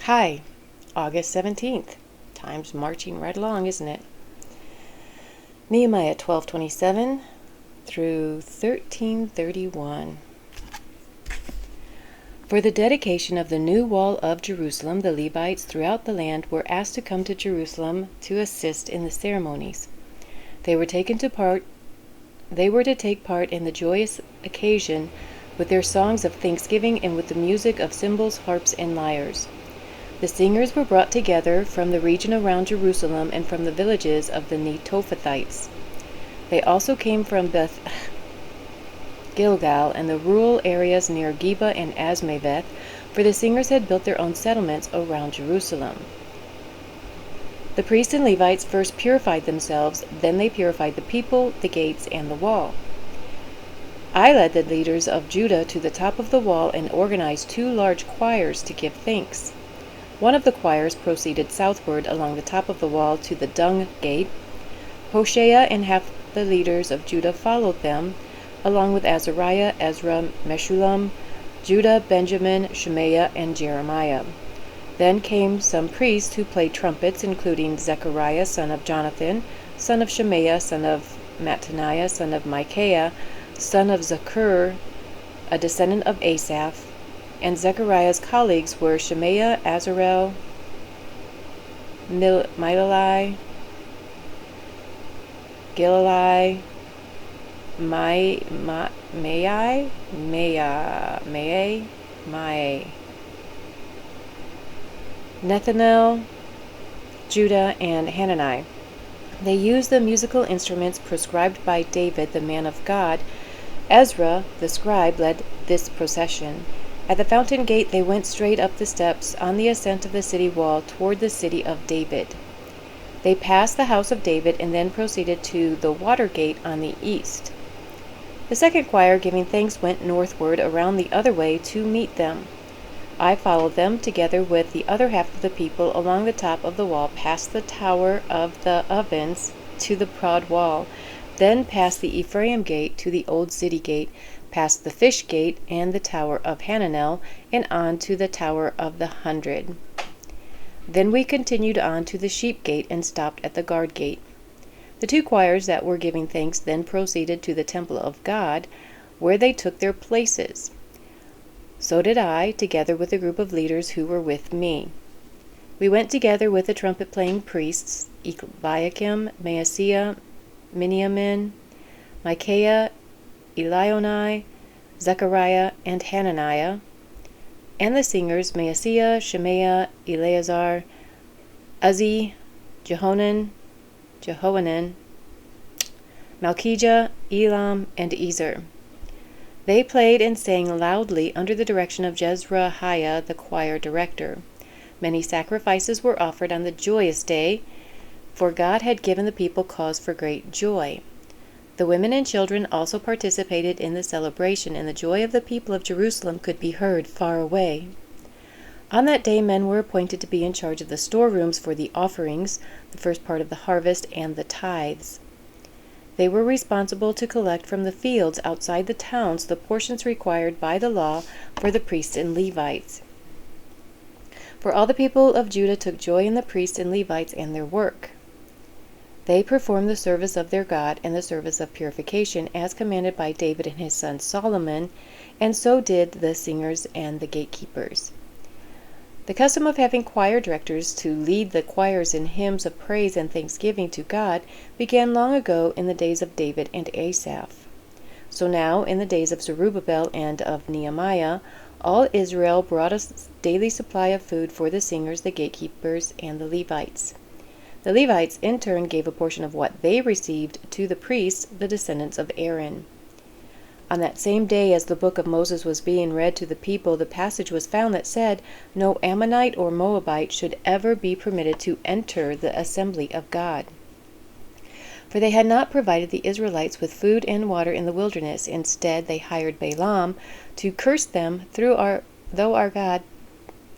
Hi, August 17th. Time's marching right along, isn't it? Nehemiah 12:27 through 13:31. For the dedication of the new wall of Jerusalem, the Levites throughout the land were asked to come to Jerusalem to assist in the ceremonies. They were to take part in the joyous occasion with their songs of thanksgiving and with the music of cymbals, harps, and lyres. The singers were brought together from the region around Jerusalem and from the villages of the Netophathites. They also came from Beth Gilgal and the rural areas near Geba and Asmaveth, for the singers had built their own settlements around Jerusalem. The priests and Levites first purified themselves, then they purified the people, the gates, and the wall. I led the leaders of Judah to the top of the wall and organized 2 large choirs to give thanks. One of the choirs proceeded southward along the top of the wall to the Dung Gate. Hoshea and half the leaders of Judah followed them, along with Azariah, Ezra, Meshullam, Judah, Benjamin, Shemaiah, and Jeremiah. Then came some priests who played trumpets, including Zechariah, son of Jonathan, son of Shemaiah, son of Mattaniah, son of Micaiah, son of Zakur, a descendant of Asaph, and Zechariah's colleagues were Shemaiah, Azarel, Milalai, Gilalai, Mai, Nethanel, Judah, and Hanani. They used the musical instruments prescribed by David, the man of God. Ezra, the scribe, led this procession. At the fountain gate they went straight up the steps on the ascent of the city wall toward the city of David. They passed the house of David and then proceeded to the water gate on the east. The second choir, giving thanks, went northward around the other way to meet them. I followed them, together with the other half of the people, along the top of the wall, past the tower of the ovens to the broad wall, then past the Ephraim gate to the old city gate, past the fish gate and the tower of Hananel, and on to the tower of the 100. Then we continued on to the sheep gate and stopped at the guard gate. The 2 choirs that were giving thanks then proceeded to the temple of God, where they took their places. So did I, together with a group of leaders who were with me. We went together with the trumpet-playing priests, Eliakim, Maaseiah, Miniamin, Micaiah, Elionai, Zechariah, and Hananiah, and the singers Maaseiah, Shemaiah, Eleazar, Uzzi, Jehohanan, Malchijah, Elam, and Ezer. They played and sang loudly under the direction of Jezrahiah, the choir director. Many sacrifices were offered on the joyous day, for God had given the people cause for great joy. The women and children also participated in the celebration, and the joy of the people of Jerusalem could be heard far away. On that day men were appointed to be in charge of the storerooms for the offerings, the first part of the harvest, and the tithes. They were responsible to collect from the fields outside the towns the portions required by the law for the priests and Levites. For all the people of Judah took joy in the priests and Levites and their work. They performed the service of their God and the service of purification as commanded by David and his son Solomon, and so did the singers and the gatekeepers. The custom of having choir directors to lead the choirs in hymns of praise and thanksgiving to God began long ago in the days of David and Asaph. So now, in the days of Zerubbabel and of Nehemiah, all Israel brought a daily supply of food for the singers, the gatekeepers, and the Levites. The Levites, in turn, gave a portion of what they received to the priests, the descendants of Aaron. On that same day, as the book of Moses was being read to the people, the passage was found that said, "No Ammonite or Moabite should ever be permitted to enter the assembly of God." For they had not provided the Israelites with food and water in the wilderness. Instead, they hired Balaam to curse them, though our God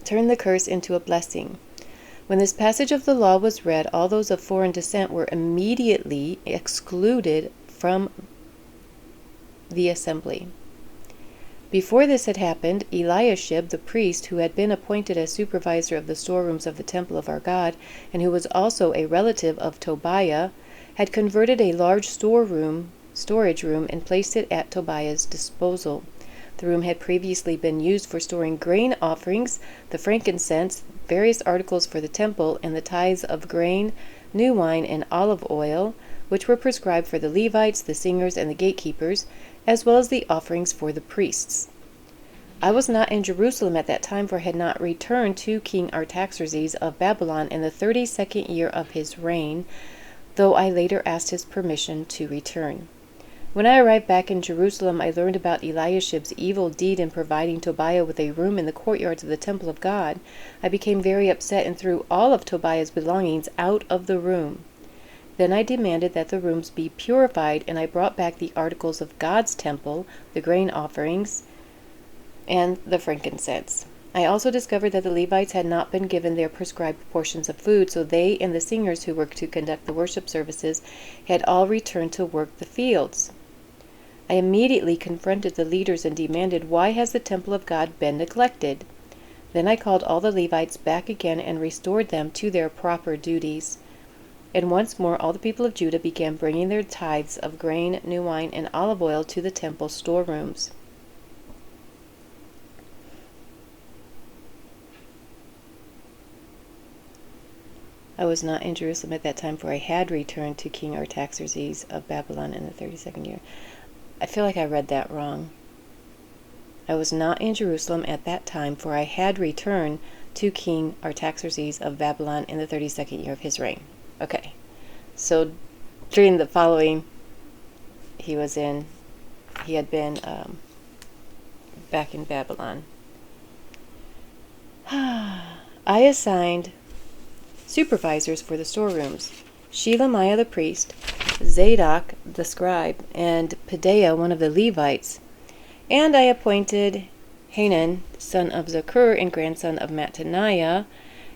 turned the curse into a blessing. When this passage of the law was read, all those of foreign descent were immediately excluded from the assembly. Before this had happened, Eliashib the priest, who had been appointed as supervisor of the storerooms of the temple of our God, and who was also a relative of Tobiah, had converted a large storage room and placed it at Tobiah's disposal. The room had previously been used for storing grain offerings, the frankincense, various articles for the temple, and the tithes of grain, new wine, and olive oil, which were prescribed for the Levites, the singers, and the gatekeepers, as well as the offerings for the priests. I was not in Jerusalem at that time, for I had not returned to King Artaxerxes of Babylon in the 32nd year of his reign, though I later asked his permission to return. When I arrived back in Jerusalem, I learned about Eliashib's evil deed in providing Tobiah with a room in the courtyards of the temple of God. I became very upset and threw all of Tobiah's belongings out of the room. Then I demanded that the rooms be purified, and I brought back the articles of God's temple, the grain offerings, and the frankincense. I also discovered that the Levites had not been given their prescribed portions of food, so they and the singers who were to conduct the worship services had all returned to work the fields. I immediately confronted the leaders and demanded, "Why has the temple of God been neglected?" Then I called all the Levites back again and restored them to their proper duties. And once more all the people of Judah began bringing their tithes of grain, new wine, and olive oil to the temple storerooms. I was not in Jerusalem at that time, for I had returned to King Artaxerxes of Babylon in the 32nd year. I feel like I read that wrong. I was not in Jerusalem at that time, for I had returned to King Artaxerxes of Babylon in the 32nd year of his reign. Okay, so during the following, he had been back in Babylon. I assigned supervisors for the storerooms: Shelemiah the priest, Zadok the scribe, and Pedaiah one of the Levites. And I appointed Hanan, son of Zakur and grandson of Mattaniah,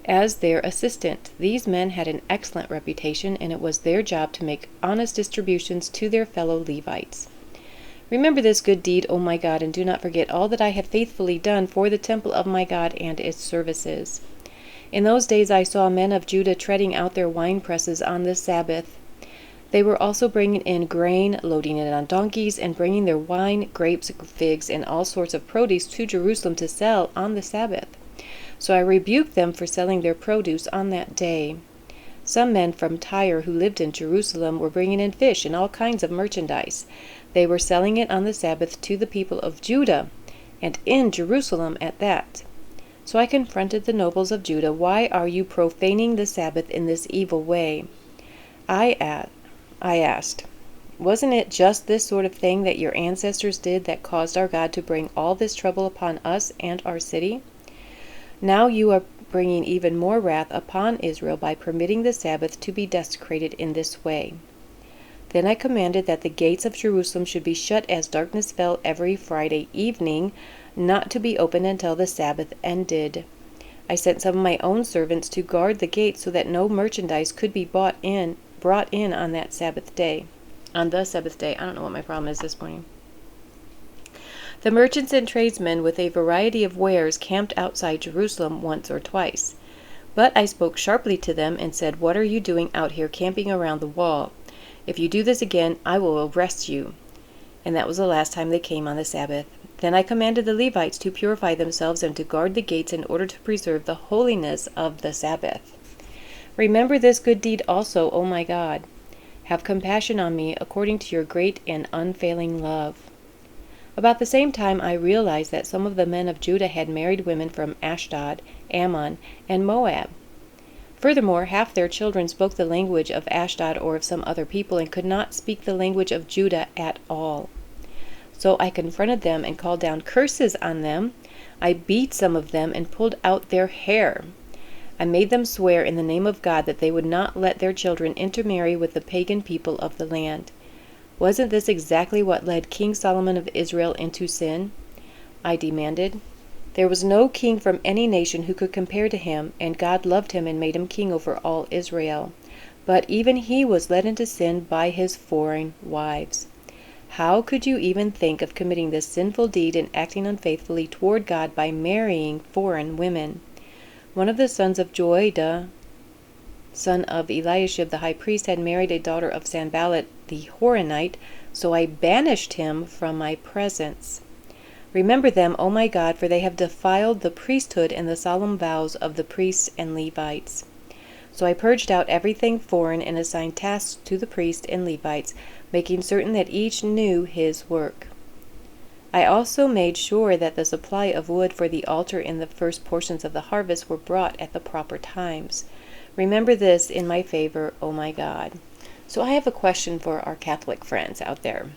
as their assistant. These men had an excellent reputation, and it was their job to make honest distributions to their fellow Levites. Remember this good deed, O my God, and do not forget all that I have faithfully done for the temple of my God and its services. In those days I saw men of Judah treading out their wine presses on the Sabbath. They were also bringing in grain, loading it on donkeys, and bringing their wine, grapes, figs, and all sorts of produce to Jerusalem to sell on the Sabbath. So I rebuked them for selling their produce on that day. Some men from Tyre who lived in Jerusalem were bringing in fish and all kinds of merchandise. They were selling it on the Sabbath to the people of Judah, and in Jerusalem at that. So I confronted the nobles of Judah. "Why are you profaning the Sabbath in this evil way?" I asked, "Wasn't it just this sort of thing that your ancestors did that caused our God to bring all this trouble upon us and our city? Now you are bringing even more wrath upon Israel by permitting the Sabbath to be desecrated in this way." Then I commanded that the gates of Jerusalem should be shut as darkness fell every Friday evening, not to be opened until the Sabbath ended. I sent some of my own servants to guard the gates so that no merchandise could be brought in on that Sabbath day. On the Sabbath day. I don't know what my problem is this morning. The merchants and tradesmen with a variety of wares camped outside Jerusalem once or twice. But I spoke sharply to them and said, "What are you doing out here camping around the wall? If you do this again, I will arrest you." And that was the last time they came on the Sabbath. Then I commanded the Levites to purify themselves and to guard the gates in order to preserve the holiness of the Sabbath. Remember this good deed also, O my God. Have compassion on me according to your great and unfailing love. About the same time I realized that some of the men of Judah had married women from Ashdod, Ammon, and Moab. Furthermore, half their children spoke the language of Ashdod or of some other people and could not speak the language of Judah at all. So I confronted them and called down curses on them. I beat some of them and pulled out their hair. I made them swear in the name of God that they would not let their children intermarry with the pagan people of the land. Wasn't this exactly what led King Solomon of Israel into sin? I demanded. There was no king from any nation who could compare to him, and God loved him and made him king over all Israel. But even he was led into sin by his foreign wives. How could you even think of committing this sinful deed and acting unfaithfully toward God by marrying foreign women? One of the sons of Joiada, son of Eliashib the high priest, had married a daughter of Sanballat the Horonite, so I banished him from my presence. Remember them, O my God, for they have defiled the priesthood and the solemn vows of the priests and Levites. So I purged out everything foreign and assigned tasks to the priests and Levites, making certain that each knew his work. I also made sure that the supply of wood for the altar and the first portions of the harvest were brought at the proper times. Remember this in my favor, O my God. So I have a question for our Catholic friends out there.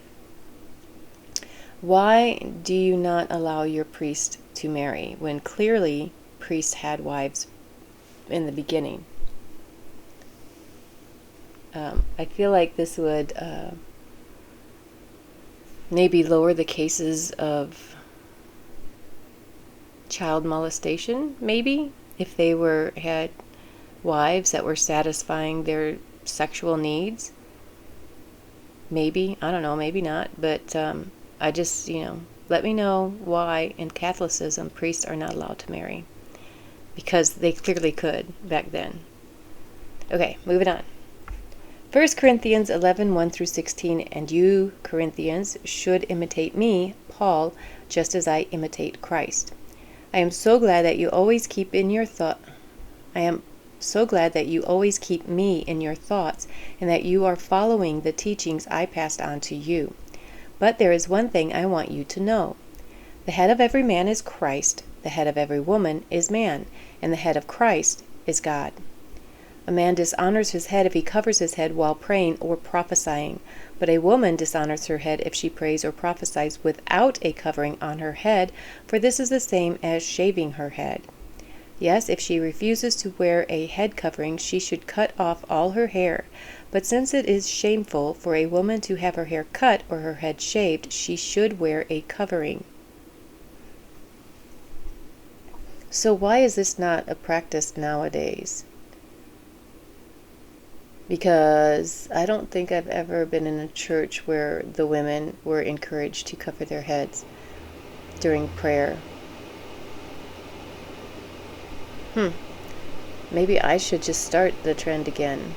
Why do you not allow your priest to marry when clearly priests had wives in the beginning? I feel like this would maybe lower the cases of child molestation, maybe, if they had wives that were satisfying their sexual needs. Maybe, I don't know, maybe not, but I just, let me know why in Catholicism priests are not allowed to marry, because they clearly could back then. Okay, moving on. 1 Corinthians 11:1-16, and you, Corinthians, should imitate me, Paul, just as I imitate Christ. I am so glad that you always keep me in your thoughts, and that you are following the teachings I passed on to you. But there is one thing I want you to know. The head of every man is Christ, the head of every woman is man, and the head of Christ is God. A man dishonors his head if he covers his head while praying or prophesying, but a woman dishonors her head if she prays or prophesies without a covering on her head, for this is the same as shaving her head. Yes, if she refuses to wear a head covering, she should cut off all her hair. But since it is shameful for a woman to have her hair cut or her head shaved, she should wear a covering. So why is this not a practice nowadays? Because I don't think I've ever been in a church where the women were encouraged to cover their heads during prayer. Maybe I should just start the trend again.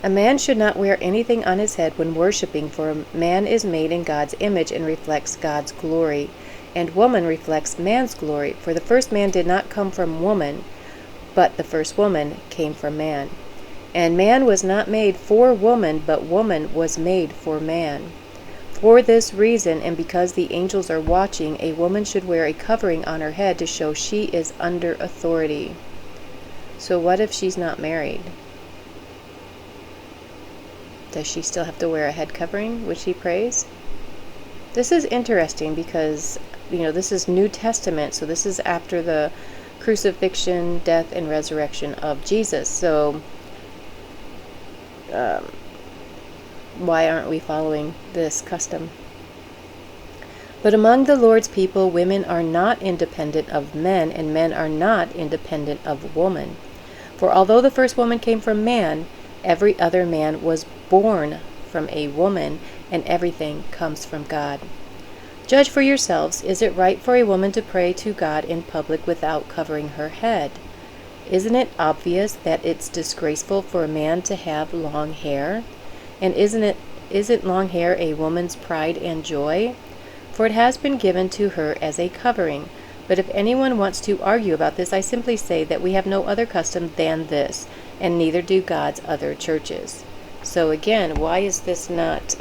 A man should not wear anything on his head when worshiping, for a man is made in God's image and reflects God's glory, and woman reflects man's glory, for the first man did not come from woman, but the first woman came from man. And man was not made for woman, but woman was made for man. For this reason, and because the angels are watching, a woman should wear a covering on her head to show she is under authority. So what if she's not married? Does she still have to wear a head covering when she prays? This is interesting because, this is New Testament, so this is after the crucifixion, death, and resurrection of Jesus. So why aren't we following this custom? But among the Lord's people, women are not independent of men, and men are not independent of woman. For although the first woman came from man, every other man was born from a woman, and everything comes from God. Judge for yourselves, is it right for a woman to pray to God in public without covering her head? Isn't it obvious that it's disgraceful for a man to have long hair? And isn't long hair a woman's pride and joy? For it has been given to her as a covering. But if anyone wants to argue about this, I simply say that we have no other custom than this, and neither do God's other churches. So again, why is this not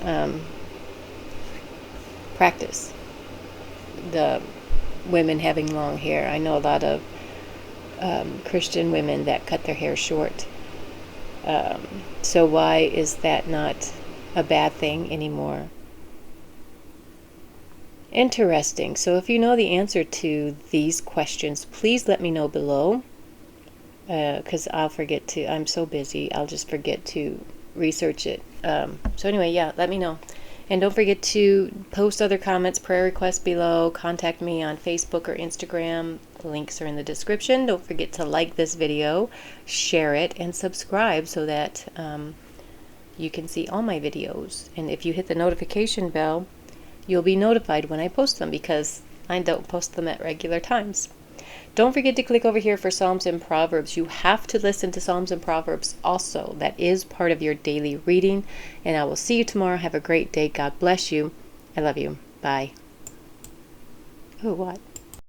practice? The women having long hair. I know a lot of Christian women that cut their hair short. So why is that not a bad thing anymore? Interesting. So if you know the answer to these questions, please let me know below, because I'll forget to, I'm so busy, I'll just forget to research it. So anyway, yeah, let me know. And don't forget to post other comments, prayer requests below. Contact me on Facebook or Instagram. The links are in the description. Don't forget to like this video, share it, and subscribe so that you can see all my videos. And if you hit the notification bell, you'll be notified when I post them, because I don't post them at regular times. Don't forget to click over here for Psalms and Proverbs. You have to listen to Psalms and Proverbs also. That is part of your daily reading. And I will see you tomorrow. Have a great day. God bless you. I love you. Bye. Oh, what?